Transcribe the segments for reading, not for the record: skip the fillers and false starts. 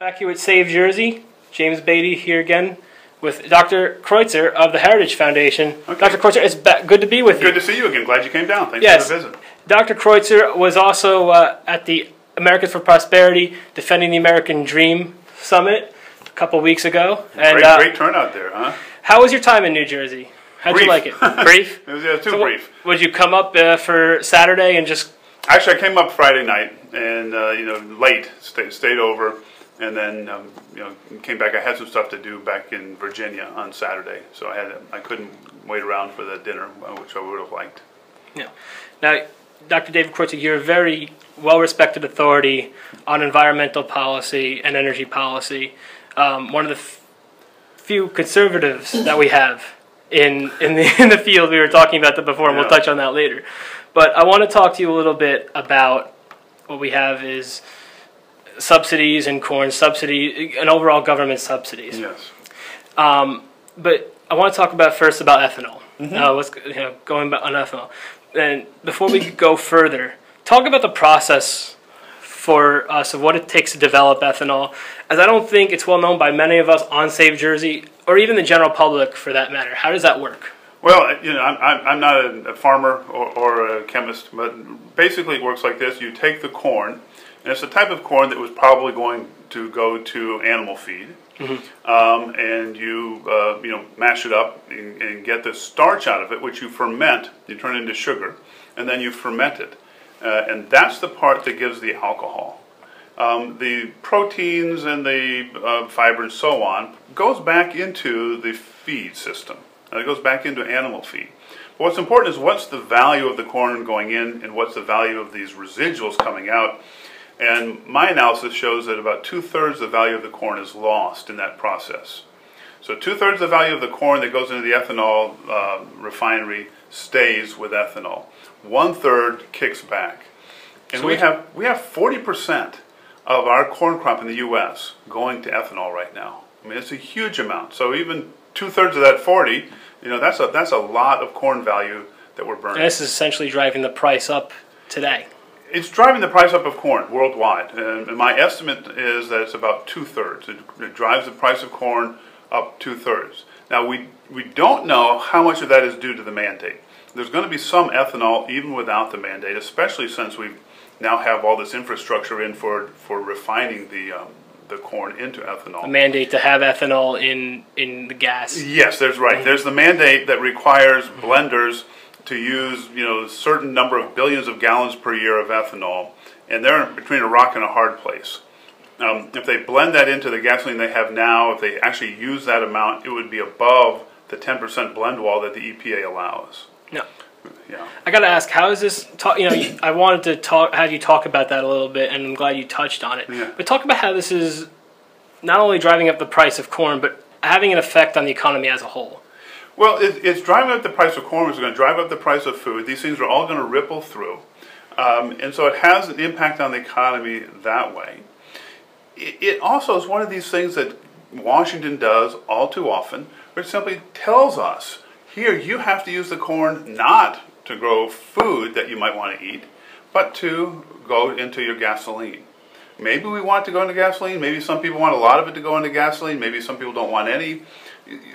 Back here with Save Jersey, James Beattie here again with Dr. Kreutzer of the Heritage Foundation. Okay. Dr. Kreutzer, it's good to be with you. Good to see you again. Glad you came down. Thanks Yes. for the visit. Dr. Kreutzer was also at the Americans for Prosperity Defending the American Dream Summit a couple weeks ago. And, Great turnout there, huh? How was your time in New Jersey? How'd you like it? Brief? It was too brief. Would you come up for Saturday and just... Actually, I came up Friday night and, late, stayed over. And then, came back. I had some stuff to do back in Virginia on Saturday, so I couldn't wait around for the dinner, which I would have liked. Yeah. Now, Dr. David Kreutzer, you're a very well-respected authority on environmental policy and energy policy. One of the few conservatives that we have in the field. We were talking about that before, and we'll touch on that later. But I want to talk to you a little bit about what we have is subsidies and corn subsidy and overall government subsidies. Yes. But I want to talk first about ethanol. Going on ethanol. And before we go further, talk about the process for us of what it takes to develop ethanol, as I don't think it's well known by many of us on Save Jersey, or even the general public for that matter. How does that work? Well, I'm not a farmer or a chemist, but basically it works like this. You take the corn, and it's the type of corn that was probably going to go to animal feed, and you mash it up and get the starch out of it, which you ferment. You turn into sugar, and then you ferment it, and that's the part that gives the alcohol. The proteins and the fiber and so on goes back into the feed system. It goes back into animal feed. But what's important is what's the value of the corn going in, and what's the value of these residuals coming out. And my analysis shows that about 2/3 the value of the corn is lost in that process. So 2/3 the value of the corn that goes into the ethanol refinery stays with ethanol. 1/3 kicks back. And so we have 40% of our corn crop in the U.S. going to ethanol right now. I mean, it's a huge amount. So even 2/3 of that 40, that's a lot of corn value that we're burning. And this is essentially driving the price up today. It's driving the price up of corn worldwide, and my estimate is that it's about 2/3. It drives the price of corn up 2/3. Now, we don't know how much of that is due to the mandate. There's going to be some ethanol even without the mandate, especially since we now have all this infrastructure in for refining the corn into ethanol. A mandate to have ethanol in the gas. Yes, that's right. There's the mandate that requires blenders to use a certain number of billions of gallons per year of ethanol, and they're between a rock and a hard place. If they blend that into the gasoline they have now, if they actually use that amount, it would be above the 10% blend wall that the EPA allows. No. Yeah. I got to ask, how is this? I wanted to have you talk about that a little bit, and I'm glad you touched on it. Yeah. But talk about how this is not only driving up the price of corn, but having an effect on the economy as a whole. Well, it's driving up the price of corn. It's going to drive up the price of food. These things are all going to ripple through. And so it has an impact on the economy that way. It also is one of these things that Washington does all too often, which simply tells us, here, you have to use the corn not to grow food that you might want to eat, but to go into your gasoline. Maybe we want it to go into gasoline. Maybe some people want a lot of it to go into gasoline. Maybe some people don't want any.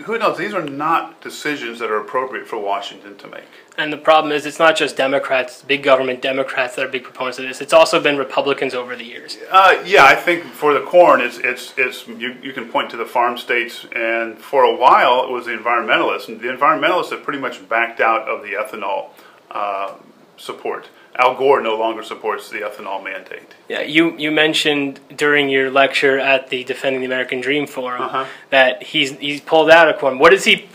Who knows? These are not decisions that are appropriate for Washington to make. And the problem is, it's not just Democrats, big government Democrats that are big proponents of this. It's also been Republicans over the years. Yeah, I think for the corn, you can point to the farm states, and for a while it was the environmentalists, and the environmentalists have pretty much backed out of the ethanol support. Al Gore no longer supports the ethanol mandate. Yeah, you mentioned during your lecture at the Defending the American Dream Forum that he's pulled out of corn. What is he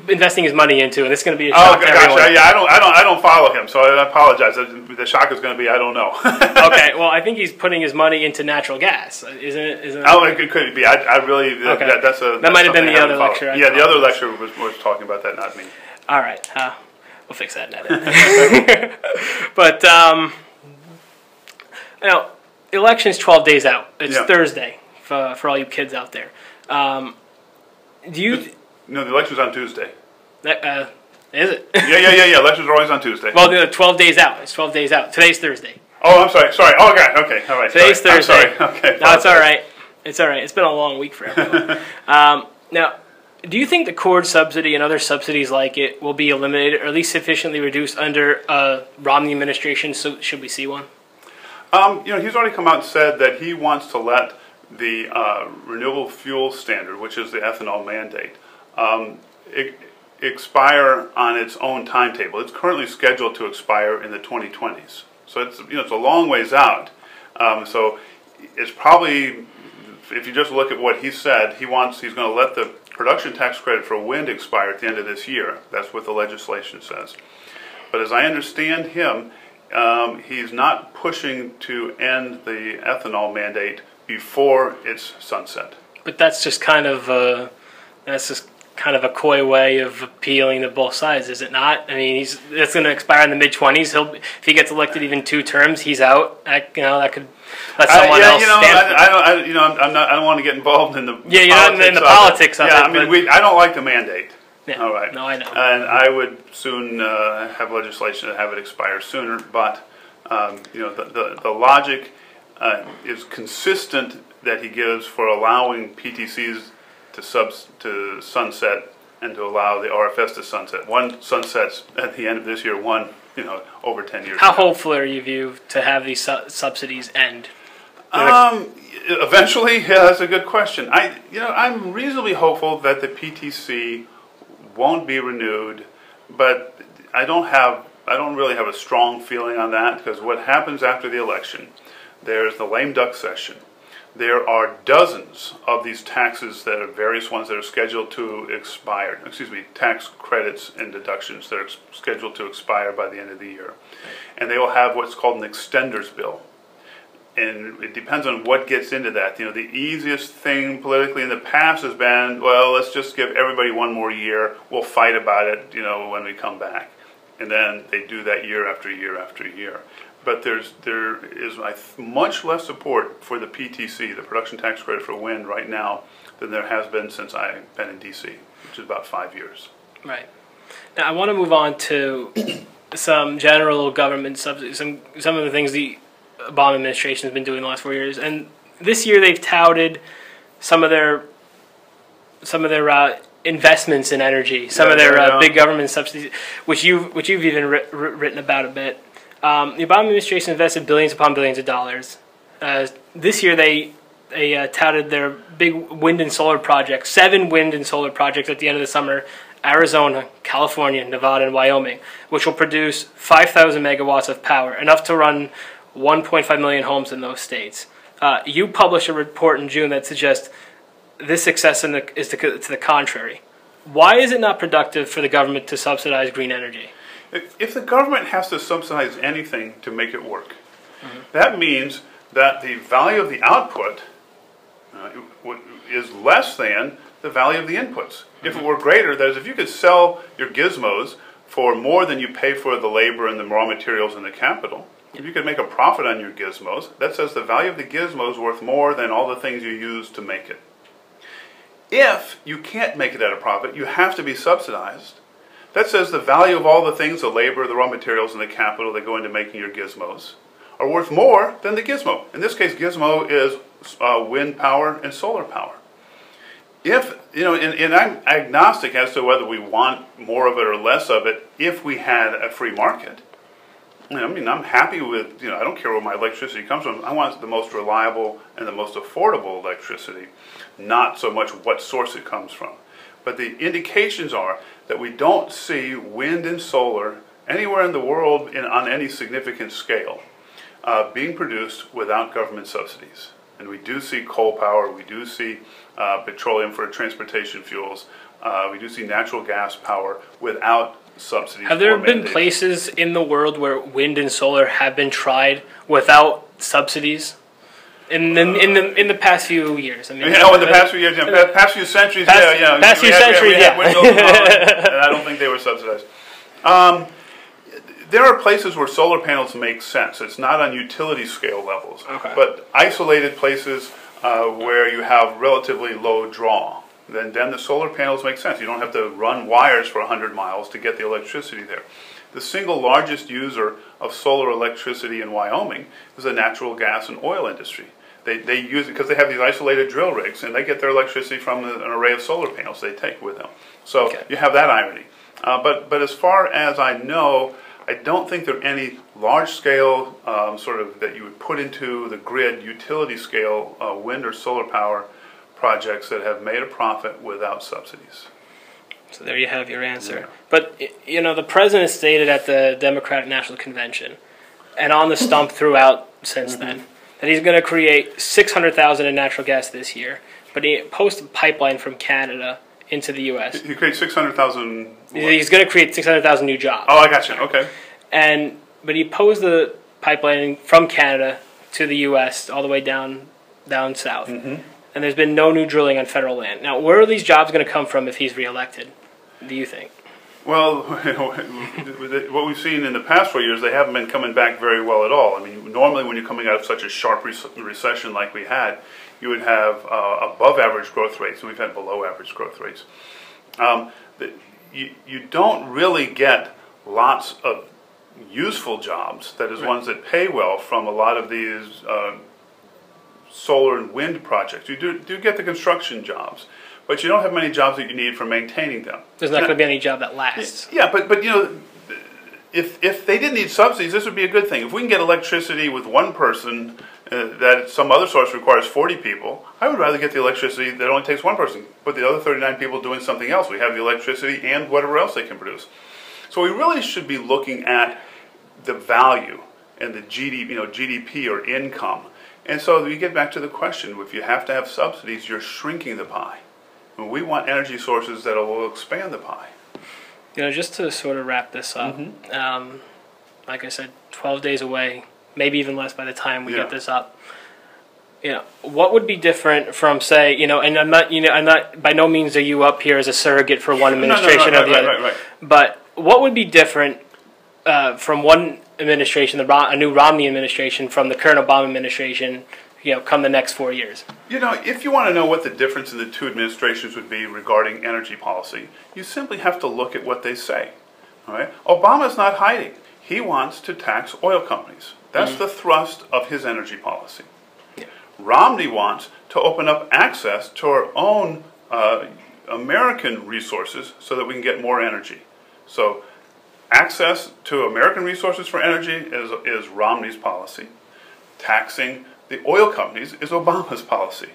investing his money into? And this is going to be a shock to everyone. Yeah, I don't follow him, so I apologize. The shock is going to be I don't know. Okay, well I think he's putting his money into natural gas, isn't it? Oh, it could be. I really that might have been the other lecture. Yeah, the other lecture was talking about that, not me. All right. We'll fix that in edit. But, election's 12 days out. It's Thursday for all you kids out there. No, the election's on Tuesday. Is it? Yeah. Elections are always on Tuesday. Well, 12 days out. It's 12 days out. Today's Thursday. Oh, I'm sorry. Oh, okay. All right. Today's Thursday. I'm sorry. Okay. No, it's all right. It's all right. It's been a long week for everyone. Now, do you think the cord subsidy and other subsidies like it will be eliminated, or at least sufficiently reduced under Romney administration? So, should we see one? He's already come out and said that he wants to let the renewable fuel standard, which is the ethanol mandate, expire on its own timetable. It's currently scheduled to expire in the 2020s, so it's a long ways out. So it's probably, if you just look at what he said, he's going to let the production tax credit for wind expire at the end of this year. That's what the legislation says. But as I understand him, he's not pushing to end the ethanol mandate before its sunset. But that's just kind of a coy way of appealing to both sides, is it not? I mean, it's going to expire in the mid-20s. If he gets elected even 2 terms, he's out. That could let someone else stand. I don't want to get involved in the politics of it. I don't like the mandate. Yeah. All right. No, I know. And I would soon have legislation to have it expire sooner. But the logic is consistent that he gives for allowing PTCs to sunset and to allow the RFS to sunset. One sunsets at the end of this year, one over 10 years. How hopeful are you to have these subsidies end? Eventually, yeah, that's a good question. I'm reasonably hopeful that the PTC won't be renewed, but I don't really have a strong feeling on that, because what happens after the election, there's the lame duck session. There are dozens of these taxes that are various ones that are scheduled to expire. Tax credits and deductions that are scheduled to expire by the end of the year. And they will have what's called an extenders bill. And it depends on what gets into that. The easiest thing politically in the past has been, well, let's just give everybody 1 more year. We'll fight about it, when we come back. And then they do that year after year after year. But there is much less support for the PTC, the production tax credit for wind, right now than there has been since I've been in D.C., which is about 5 years. Right. Now I want to move on to some general government subsidies, some of the things the Obama administration has been doing the last 4 years. And this year they've touted some of their investments in energy, some of their big government subsidies, which you've even written about a bit. The Obama administration invested billions upon billions of dollars. This year they touted their big wind and solar projects, 7 wind and solar projects at the end of the summer, Arizona, California, Nevada, and Wyoming, which will produce 5,000 megawatts of power, enough to run 1.5 million homes in those states. You published a report in June that suggests this success is to the contrary. Why is it not productive for the government to subsidize green energy? If the government has to subsidize anything to make it work, that means that the value of the output is less than the value of the inputs. If it were greater, that is, if you could sell your gizmos for more than you pay for the labor and the raw materials and the capital, if you could make a profit on your gizmos, that says the value of the gizmo is worth more than all the things you use to make it. If you can't make it at a profit, you have to be subsidized. That says the value of all the things, the labor, the raw materials, and the capital that go into making your gizmos are worth more than the gizmo. In this case, gizmo is wind power and solar power. And I'm agnostic as to whether we want more of it or less of it if we had a free market. I'm happy with, I don't care where my electricity comes from. I want the most reliable and the most affordable electricity, not so much what source it comes from. But the indications are that we don't see wind and solar anywhere in the world on any significant scale being produced without government subsidies. And we do see coal power, we do see petroleum for transportation fuels, we do see natural gas power without subsidies. Have there been places in the world where wind and solar have been tried without subsidies? In the past few years, in the past few years, past few centuries, we had windmills and I don't think they were subsidized. There are places where solar panels make sense. It's not on utility scale levels, but isolated places where you have relatively low draw, then the solar panels make sense. You don't have to run wires for 100 miles to get the electricity there. The single largest user of solar electricity in Wyoming is the natural gas and oil industry. They use it because they have these isolated drill rigs, and they get their electricity from an array of solar panels they take with them. So you have that irony. But as far as I know, I don't think there are any large-scale sort of that you would put into the grid, utility-scale wind or solar power projects that have made a profit without subsidies. So there you have your answer. Yeah. But, you know, the president stated at the Democratic National Convention, and on the stump throughout since then, that he's going to create 600,000 in natural gas this year. But he posted a pipeline from Canada into the U.S. He creates 600,000... He's going to create 600,000 new jobs. Oh, I got you. Okay. But he posed the pipeline from Canada to the U.S. all the way down south. And there's been no new drilling on federal land. Now, where are these jobs going to come from if he's reelected, do you think? Well, what we've seen in the past 4 years, they haven't been coming back very well at all. I mean, normally when you're coming out of such a sharp recession like we had, you would have above average growth rates, and we've had below average growth rates. You don't really get lots of useful jobs, that is, ones that pay well, from a lot of these solar and wind projects. You do get the construction jobs, but you don't have many jobs that you need for maintaining them. There's not going to be any job that lasts. Yeah, but you know, if they didn't need subsidies, this would be a good thing. If we can get electricity with one person that some other source requires 40 people, I would rather get the electricity that only takes one person, but the other 39 people doing something else. We have the electricity and whatever else they can produce. So we really should be looking at the value and the GDP or income. And so we get back to the question, if you have to have subsidies, you're shrinking the pie. And we want energy sources that will expand the pie. You know, just to sort of wrap this up, like I said, 12 days away, maybe even less by the time we get this up. You know, what would be different from, say, you know, and I'm not by no means are you up here as a surrogate for one administration or the other. But what would be different from one administration, a new Romney administration, from the current Obama administration, you know, come the next 4 years? You know, if you want to know what the difference in the two administrations would be regarding energy policy, you simply have to look at what they say. All right? Obama's not hiding. He wants to tax oil companies. That's the thrust of his energy policy. Yeah. Romney wants to open up access to our own American resources so that we can get more energy. So access to American resources for energy is Romney's policy. Taxing the oil companies is Obama's policy.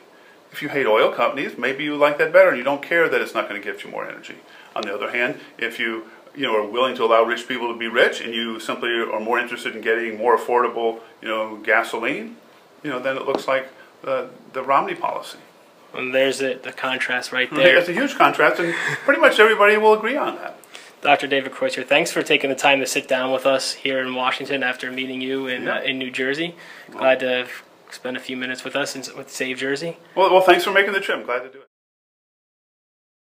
If you hate oil companies, maybe you like that better and you don't care that it's not going to give you more energy. On the other hand, if you are willing to allow rich people to be rich and you simply are more interested in getting more affordable, gasoline, then it looks like the Romney policy. And there's the contrast right there. It's a huge contrast, and pretty much everybody will agree on that. Dr. David Kreutzer, thanks for taking the time to sit down with us here in Washington after meeting you in New Jersey. Glad to spend a few minutes with us with Save Jersey. Well, thanks for making the trip. I'm glad to do it.